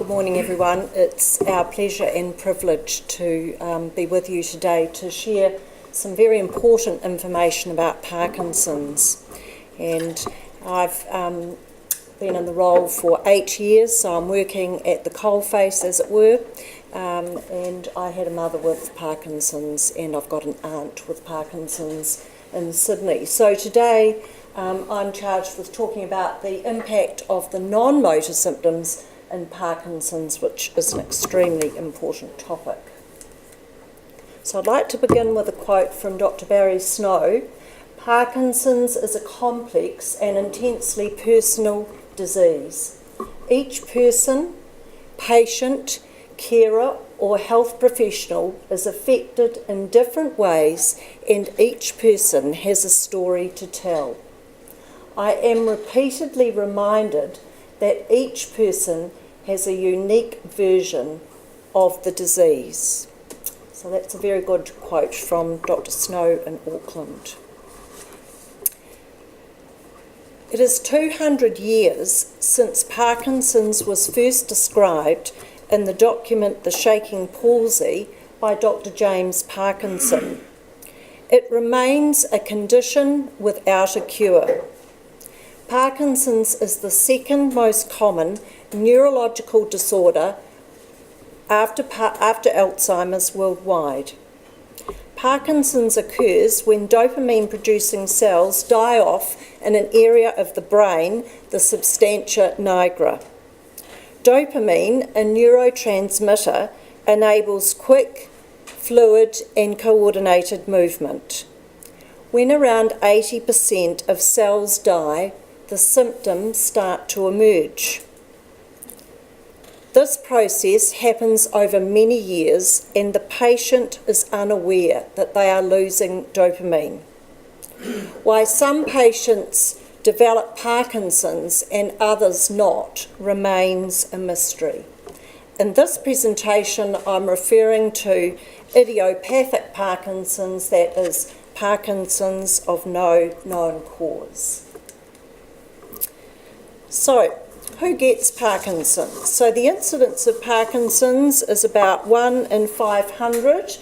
morning, everyone. It's our pleasure and privilege to be with you today to share some very important information about Parkinson's. And I've been in the role for 8 years, so I'm working at the coalface, as it were. And I had a mother with Parkinson's, and I've got an aunt with Parkinson's in Sydney. So today I'm charged with talking about the impact of the non-motor symptoms in Parkinson's, which is an extremely important topic. So I'd like to begin with a quote from Dr. Barry Snow. Parkinson's is a complex and intensely personal disease. Each person, patient, carer or health professional is affected in different ways, and each person has a story to tell. I am repeatedly reminded that each person has a unique version of the disease. So that's a very good quote from Dr. Snow in Auckland. It is 200 years since Parkinson's was first described in the document The Shaking Palsy by Dr. James Parkinson. It remains a condition without a cure. Parkinson's is the second most common neurological disorder after Alzheimer's worldwide. Parkinson's occurs when dopamine-producing cells die off in an area of the brain, the substantia nigra. Dopamine, a neurotransmitter, enables quick, fluid and coordinated movement. When around 80% of cells die, the symptoms start to emerge. This process happens over many years, and the patient is unaware that they are losing dopamine. Why some patients develop Parkinson's and others not remains a mystery. In this presentation, I'm referring to idiopathic Parkinson's, that is, Parkinson's of no known cause. So, who gets Parkinson's? So the incidence of Parkinson's is about 1 in 500.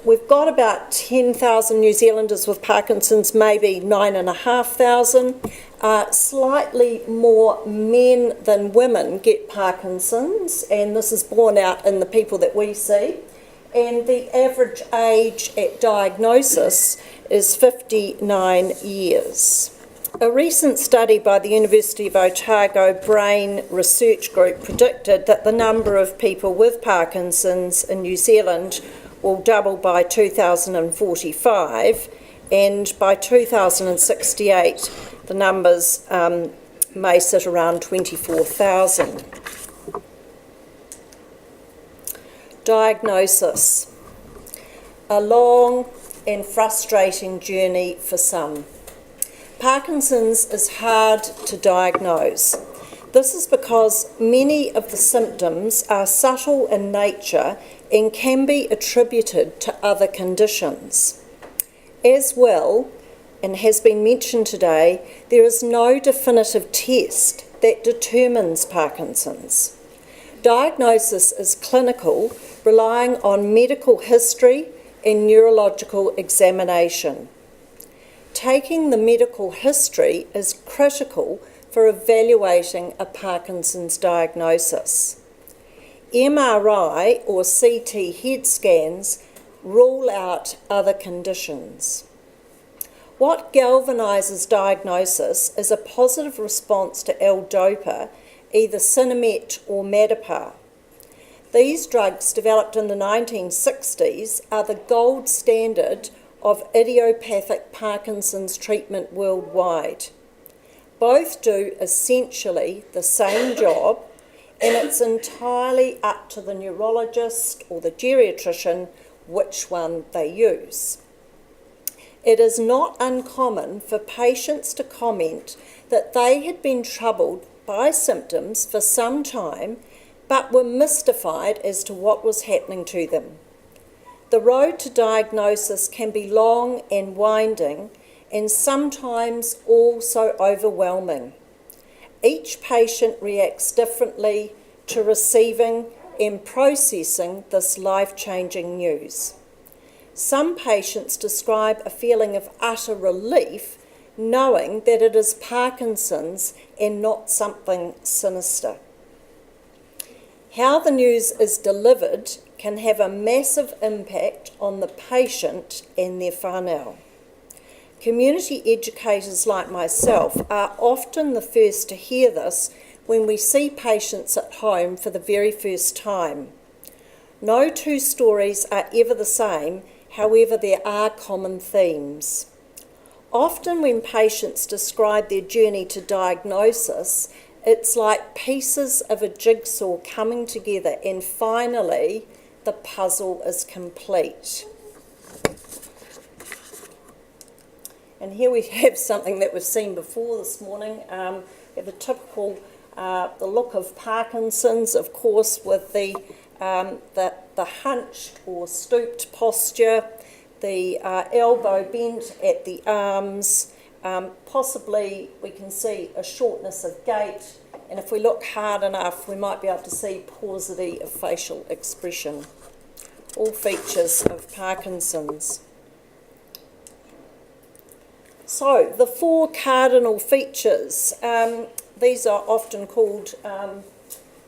We've got about 10,000 New Zealanders with Parkinson's, maybe 9,500. Slightly more men than women get Parkinson's, and this is borne out in the people that we see. And the average age at diagnosis is 59 years. A recent study by the University of Otago Brain Research Group predicted that the number of people with Parkinson's in New Zealand will double by 2045, and by 2068 the numbers may sit around 24,000. Diagnosis. A long and frustrating journey for some. Parkinson's is hard to diagnose. This is because many of the symptoms are subtle in nature and can be attributed to other conditions. As well, and has been mentioned today, there is no definitive test that determines Parkinson's. Diagnosis is clinical, relying on medical history and neurological examination. Taking the medical history is critical for evaluating a Parkinson's diagnosis. MRI or CT head scans rule out other conditions. What galvanises diagnosis is a positive response to L-DOPA, either Sinemet or Madapar. These drugs, developed in the 1960s, are the gold standard of idiopathic Parkinson's treatment worldwide. Both do essentially the same job, and it's entirely up to the neurologist or the geriatrician which one they use. It is not uncommon for patients to comment that they had been troubled by symptoms for some time, but were mystified as to what was happening to them. The road to diagnosis can be long and winding, and sometimes also overwhelming. Each patient reacts differently to receiving and processing this life-changing news. Some patients describe a feeling of utter relief, knowing that it is Parkinson's and not something sinister. How the news is delivered can have a massive impact on the patient and their whānau. Community educators like myself are often the first to hear this when we see patients at home for the very first time. No two stories are ever the same, however there are common themes. Often when patients describe their journey to diagnosis, it's like pieces of a jigsaw coming together and finally the puzzle is complete. And here we have something that we've seen before this morning. We have a typical, the look of Parkinson's, of course, with the hunched or stooped posture, the elbow bent at the arms. Possibly we can see a shortness of gait, and if we look hard enough, we might be able to see paucity of facial expression. All features of Parkinson's. So, the 4 cardinal features, these are often called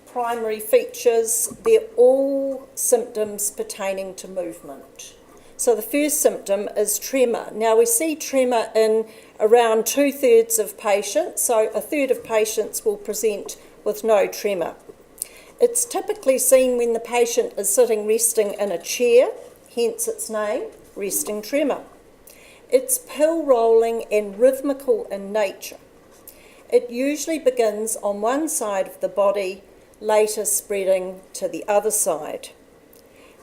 primary features. They're all symptoms pertaining to movement. So the first symptom is tremor. Now we see tremor in around 2/3 of patients, so a third of patients will present with no tremor. It's typically seen when the patient is sitting resting in a chair, hence its name, resting tremor. It's pill rolling and rhythmical in nature. It usually begins on one side of the body, later spreading to the other side.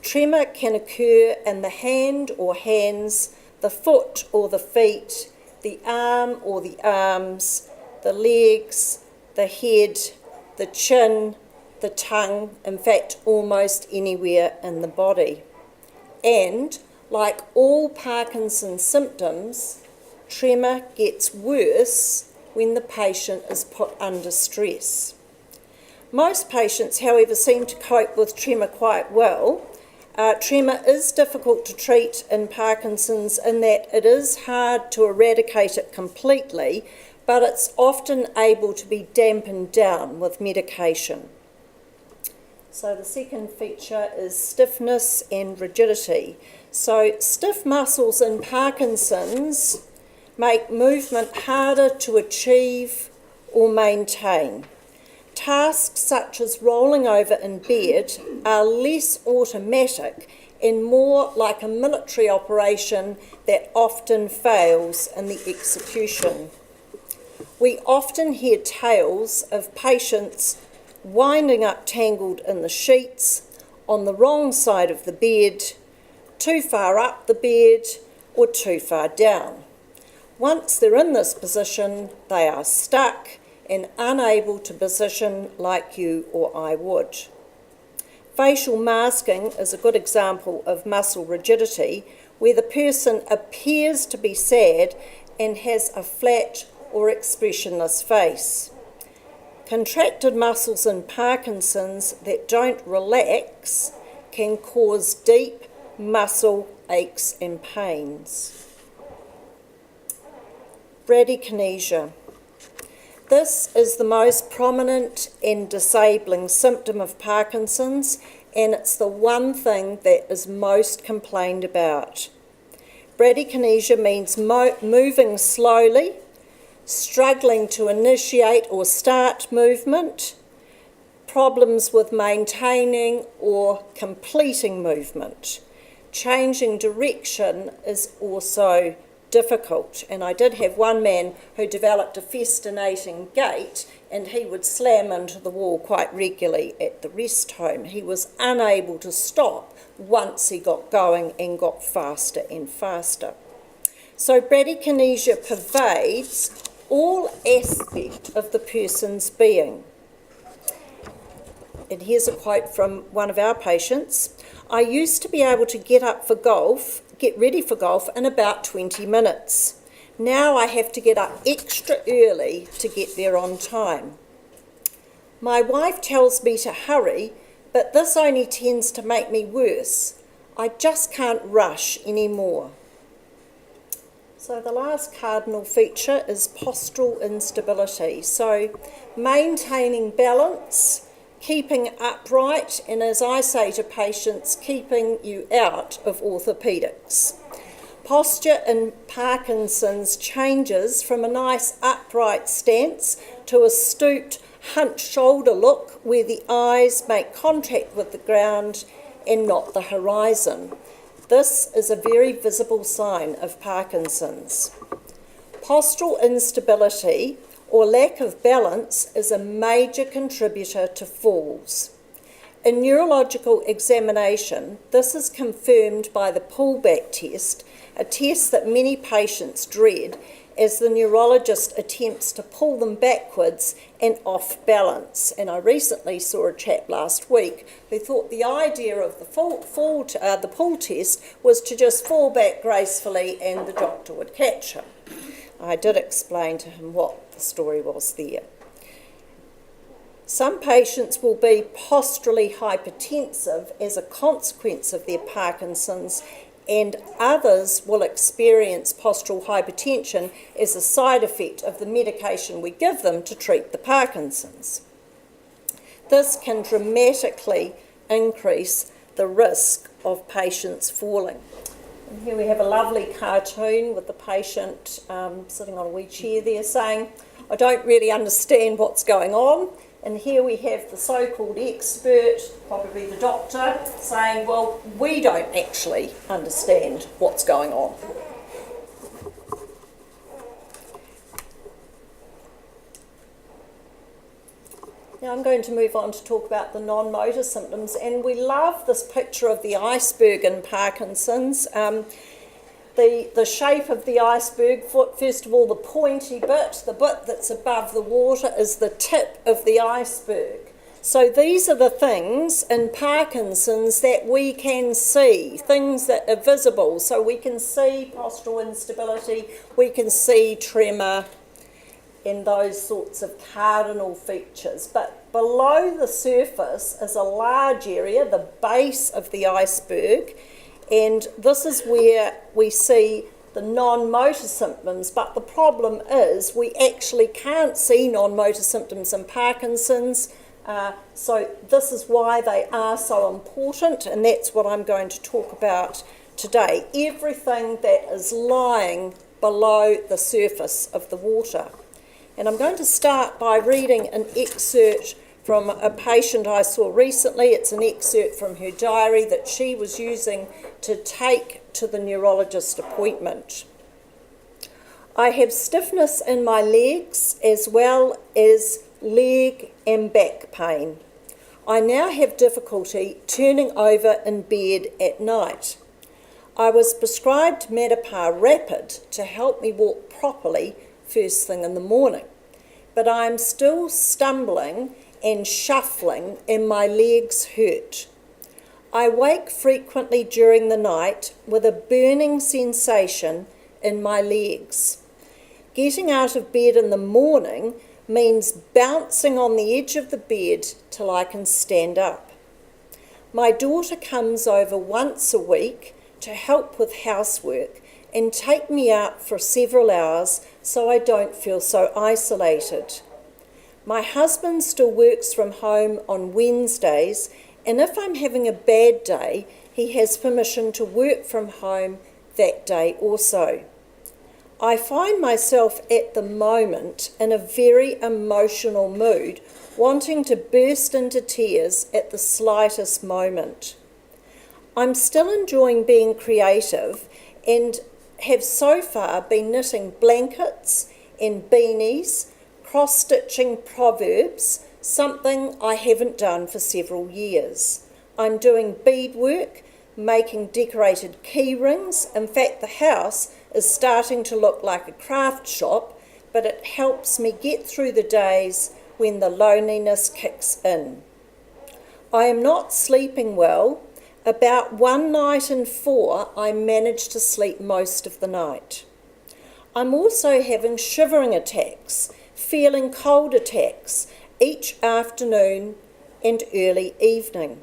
Tremor can occur in the hand or hands, the foot or the feet, the arm or the arms, the legs, the head, the chin, the tongue, in fact, almost anywhere in the body. And like all Parkinson's symptoms, tremor gets worse when the patient is put under stress. Most patients, however, seem to cope with tremor quite well. Tremor is difficult to treat in Parkinson's in that it is hard to eradicate it completely, but it's often able to be dampened down with medication. So the second feature is stiffness and rigidity. So stiff muscles in Parkinson's make movement harder to achieve or maintain. Tasks such as rolling over in bed are less automatic and more like a military operation that often fails in the execution. We often hear tales of patients winding up tangled in the sheets, on the wrong side of the bed, too far up the bed, or too far down. Once they're in this position, they are stuck and unable to position like you or I would. Facial masking is a good example of muscle rigidity, where the person appears to be sad and has a flat or expressionless face. Contracted muscles in Parkinson's that don't relax can cause deep muscle aches and pains. Bradykinesia. This is the most prominent and disabling symptom of Parkinson's, and it's the one thing that is most complained about. Bradykinesia means moving slowly, struggling to initiate or start movement, problems with maintaining or completing movement. Changing direction is also difficult, and I did have one man who developed a festinating gait, and he would slam into the wall quite regularly at the rest home. He was unable to stop once he got going and got faster and faster. So bradykinesia pervades all aspect of the person's being. And here's a quote from one of our patients. I used to be able to get ready for golf in about 20 minutes. Now I have to get up extra early to get there on time. My wife tells me to hurry, but this only tends to make me worse. I just can't rush anymore. So the last cardinal feature is postural instability. So maintaining balance, keeping upright, and as I say to patients, keeping you out of orthopaedics. Posture in Parkinson's changes from a nice upright stance to a stooped, hunched shoulder look where the eyes make contact with the ground and not the horizon. This is a very visible sign of Parkinson's. Postural instability or lack of balance is a major contributor to falls. In neurological examination, this is confirmed by the pullback test, a test that many patients dread as the neurologist attempts to pull them backwards and off balance. And I recently saw a chap last week who thought the idea of the pull test was to just fall back gracefully and the doctor would catch him. I did explain to him what the story was there. Some patients will be posturally hypertensive as a consequence of their Parkinson's, and others will experience postural hypertension as a side effect of the medication we give them to treat the Parkinson's. This can dramatically increase the risk of patients falling. And here we have a lovely cartoon with the patient sitting on a wee chair there saying, "I don't really understand what's going on." And here we have the so-called expert, probably the doctor, saying, well, we don't actually understand what's going on. Now I'm going to move on to talk about the non-motor symptoms, and we love this picture of the iceberg in Parkinson's. The shape of the iceberg, first of all, the pointy bit, the bit that's above the water, is the tip of the iceberg. So these are the things in Parkinson's that we can see, things that are visible. So we can see postural instability, we can see tremor, and those sorts of cardinal features. But below the surface is a large area, the base of the iceberg, and this is where we see the non-motor symptoms, but the problem is we actually can't see non-motor symptoms in Parkinson's, so this is why they are so important, and that's what I'm going to talk about today. Everything that is lying below the surface of the water. And I'm going to start by reading an excerpt from a patient I saw recently. It's an excerpt from her diary that she was using to take to the neurologist appointment. I have stiffness in my legs as well as leg and back pain. I now have difficulty turning over in bed at night. I was prescribed Medipar Rapid to help me walk properly first thing in the morning, but I am still stumbling and shuffling and my legs hurt. I wake frequently during the night with a burning sensation in my legs. Getting out of bed in the morning means bouncing on the edge of the bed till I can stand up. My daughter comes over once a week to help with housework and take me out for several hours so I don't feel so isolated. My husband still works from home on Wednesdays, and if I'm having a bad day, he has permission to work from home that day also. I find myself at the moment in a very emotional mood, wanting to burst into tears at the slightest moment. I'm still enjoying being creative and have so far been knitting blankets and beanies, cross-stitching proverbs, something I haven't done for several years. I'm doing beadwork, making decorated key rings. In fact, the house is starting to look like a craft shop, but it helps me get through the days when the loneliness kicks in. I am not sleeping well. About one night in 4, I manage to sleep most of the night. I'm also having shivering attacks, feeling cold attacks each afternoon and early evening.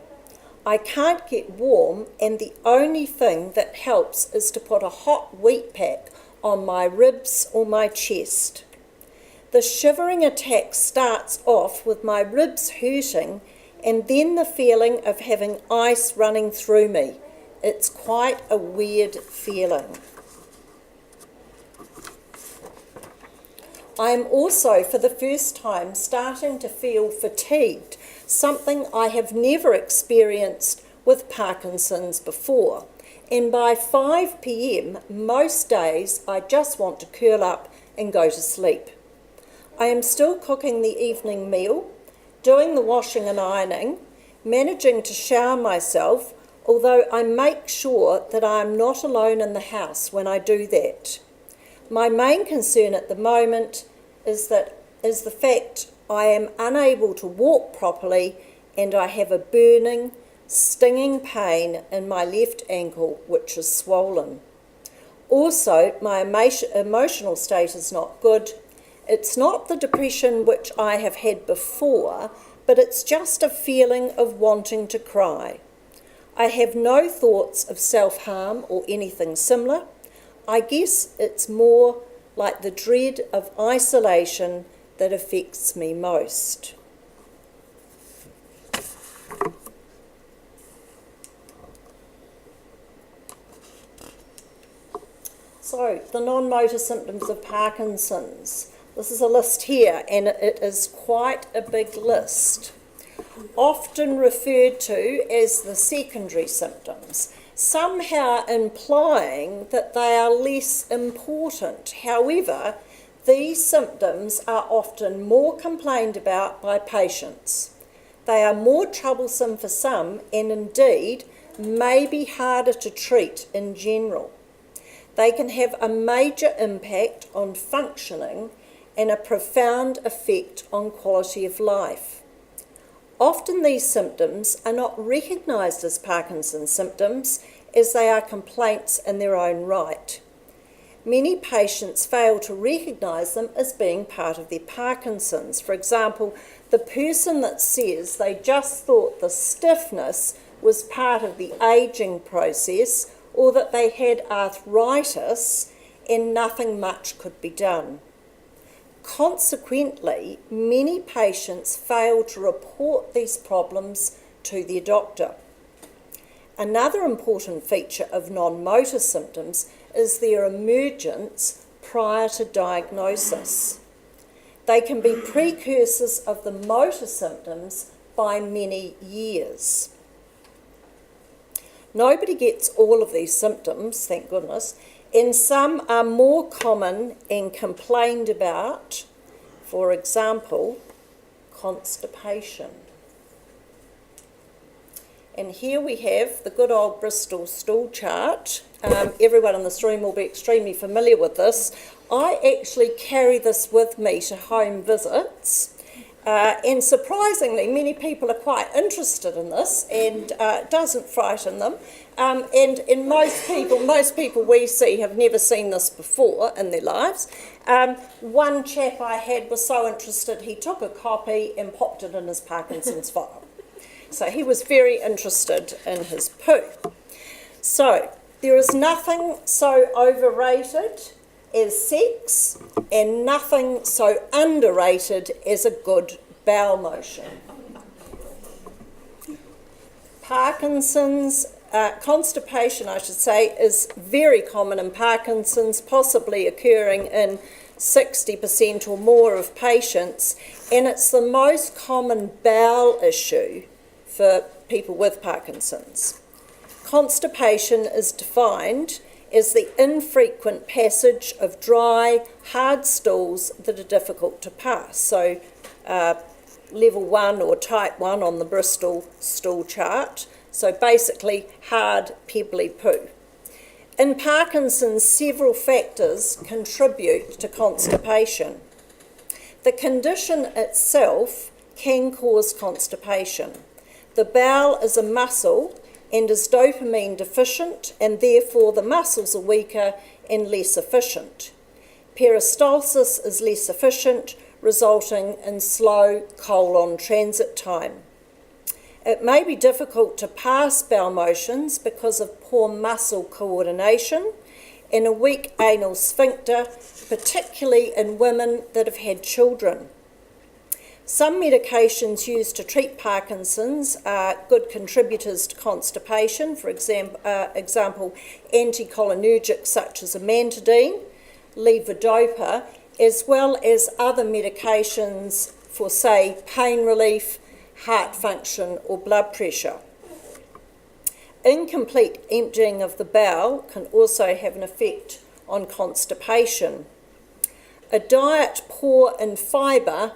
I can't get warm, and the only thing that helps is to put a hot wheat pack on my ribs or my chest. The shivering attack starts off with my ribs hurting and then the feeling of having ice running through me. It's quite a weird feeling. I am also, for the first time, starting to feel fatigued, something I have never experienced with Parkinson's before. And by 5 p.m, most days I just want to curl up and go to sleep. I am still cooking the evening meal, doing the washing and ironing, managing to shower myself, although I make sure that I am not alone in the house when I do that. My main concern at the moment is the fact I am unable to walk properly and I have a burning, stinging pain in my left ankle which is swollen. Also, my emotional state is not good. It's not the depression which I have had before, but it's just a feeling of wanting to cry. I have no thoughts of self-harm or anything similar. I guess it's more like the dread of isolation that affects me most. So, the non-motor symptoms of Parkinson's. This is a list here, and it is quite a big list. Often referred to as the secondary symptoms, somehow implying that they are less important. However, these symptoms are often more complained about by patients. They are more troublesome for some and indeed may be harder to treat in general. They can have a major impact on functioning and a profound effect on quality of life. Often these symptoms are not recognised as Parkinson's symptoms as they are complaints in their own right. Many patients fail to recognise them as being part of their Parkinson's. For example, the person that says they just thought the stiffness was part of the ageing process or that they had arthritis and nothing much could be done. Consequently, many patients fail to report these problems to their doctor. Another important feature of non-motor symptoms is their emergence prior to diagnosis. They can be precursors of the motor symptoms by many years. Nobody gets all of these symptoms, thank goodness, and some are more common and complained about. For example, constipation. And here we have the good old Bristol stool chart. Everyone in this room will be extremely familiar with this. I actually carry this with me to home visits. And surprisingly, many people are quite interested in this, and it doesn't frighten them. And most people we see have never seen this before in their lives. One chap I had was so interested, he took a copy and popped it in his Parkinson's file. So he was very interested in his poo. So there is nothing so overrated as sex and nothing so underrated as a good bowel motion. Parkinson's, constipation I should say, is very common in Parkinson's, possibly occurring in 60% or more of patients, and it's the most common bowel issue for people with Parkinson's. Constipation is defined as the infrequent passage of dry, hard stools that are difficult to pass. So level 1 or type 1 on the Bristol stool chart. So basically hard, pebbly poo. In Parkinson's, several factors contribute to constipation. The condition itself can cause constipation. The bowel is a muscle and is dopamine deficient, and therefore the muscles are weaker and less efficient. Peristalsis is less efficient, resulting in slow colon transit time. It may be difficult to pass bowel motions because of poor muscle coordination and a weak anal sphincter, particularly in women that have had children. Some medications used to treat Parkinson's are good contributors to constipation, for example, anticholinergics such as amantadine, levodopa, as well as other medications for, say, pain relief, heart function or blood pressure. Incomplete emptying of the bowel can also have an effect on constipation. A diet poor in fibre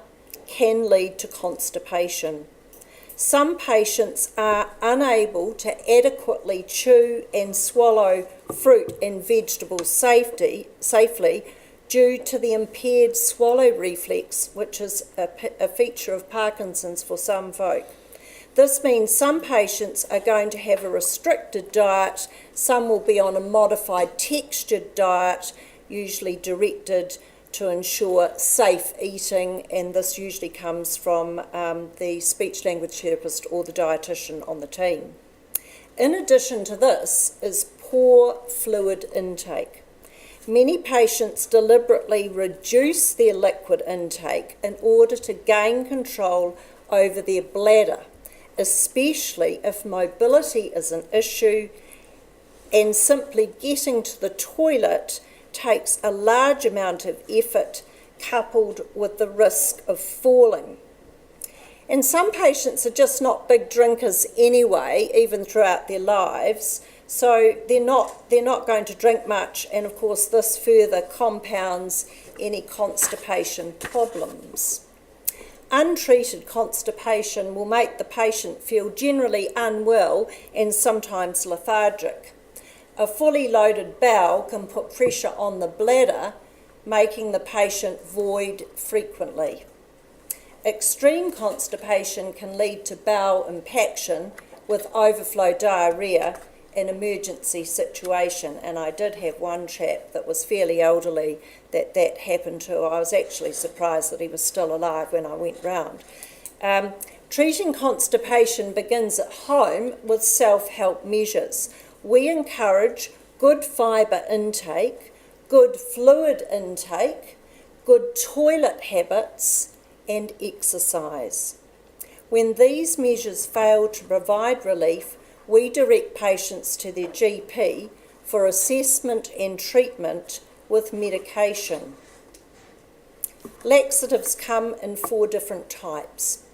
can lead to constipation. Some patients are unable to adequately chew and swallow fruit and vegetables safely due to the impaired swallow reflex, which is a feature of Parkinson's for some folk. This means some patients are going to have a restricted diet, some will be on a modified textured diet, usually directed to ensure safe eating, and this usually comes from the speech-language therapist or the dietitian on the team. In addition to this is poor fluid intake. Many patients deliberately reduce their liquid intake in order to gain control over their bladder, especially if mobility is an issue and simply getting to the toilet takes a large amount of effort coupled with the risk of falling. And some patients are just not big drinkers anyway, even throughout their lives, so they're not going to drink much, and of course this further compounds any constipation problems. Untreated constipation will make the patient feel generally unwell and sometimes lethargic. A fully loaded bowel can put pressure on the bladder, making the patient void frequently. Extreme constipation can lead to bowel impaction with overflow diarrhoea, an emergency situation, and I did have one chap that was fairly elderly that happened to. I was actually surprised that he was still alive when I went round. Treating constipation begins at home with self-help measures. We encourage good fibre intake, good fluid intake, good toilet habits and exercise. When these measures fail to provide relief, we direct patients to their GP for assessment and treatment with medication. Laxatives come in 4 different types.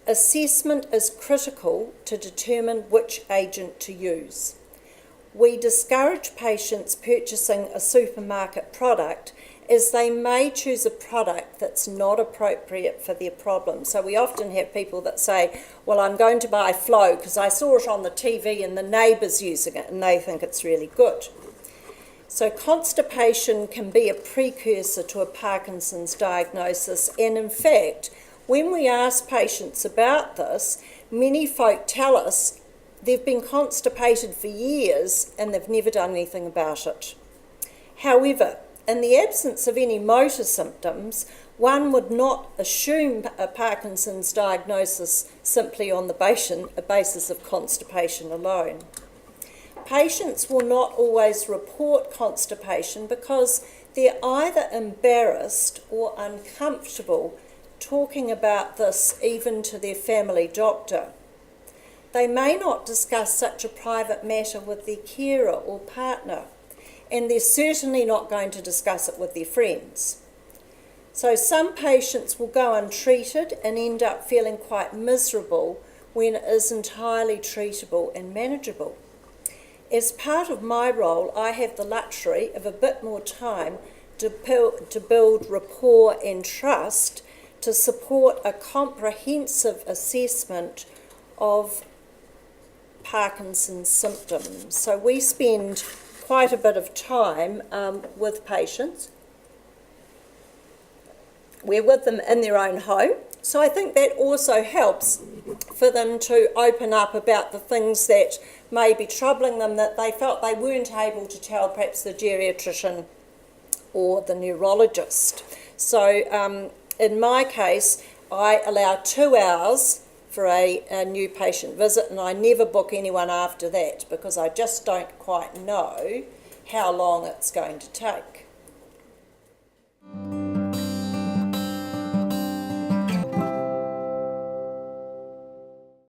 Assessment is critical to determine which agent to use. We discourage patients purchasing a supermarket product as they may choose a product that's not appropriate for their problem. So we often have people that say, well, I'm going to buy Flow because I saw it on the TV and the neighbour's using it and they think it's really good. So constipation can be a precursor to a Parkinson's diagnosis, and in fact, when we ask patients about this, many folk tell us they've been constipated for years and they've never done anything about it. However, in the absence of any motor symptoms, one would not assume a Parkinson's diagnosis simply on the basis of constipation alone. Patients will not always report constipation because they're either embarrassed or uncomfortable talking about this even to their family doctor. They may not discuss such a private matter with their carer or partner, and they're certainly not going to discuss it with their friends. So some patients will go untreated and end up feeling quite miserable when it is entirely treatable and manageable. As part of my role, I have the luxury of a bit more time to build rapport and trust to support a comprehensive assessment of Parkinson's symptoms. So we spend quite a bit of time with patients. We're with them in their own home. So I think that also helps for them to open up about the things that may be troubling them that they felt they weren't able to tell perhaps the geriatrician or the neurologist. So in my case, I allow 2 hours for a new patient visit, and I never book anyone after that because I just don't quite know how long it's going to take.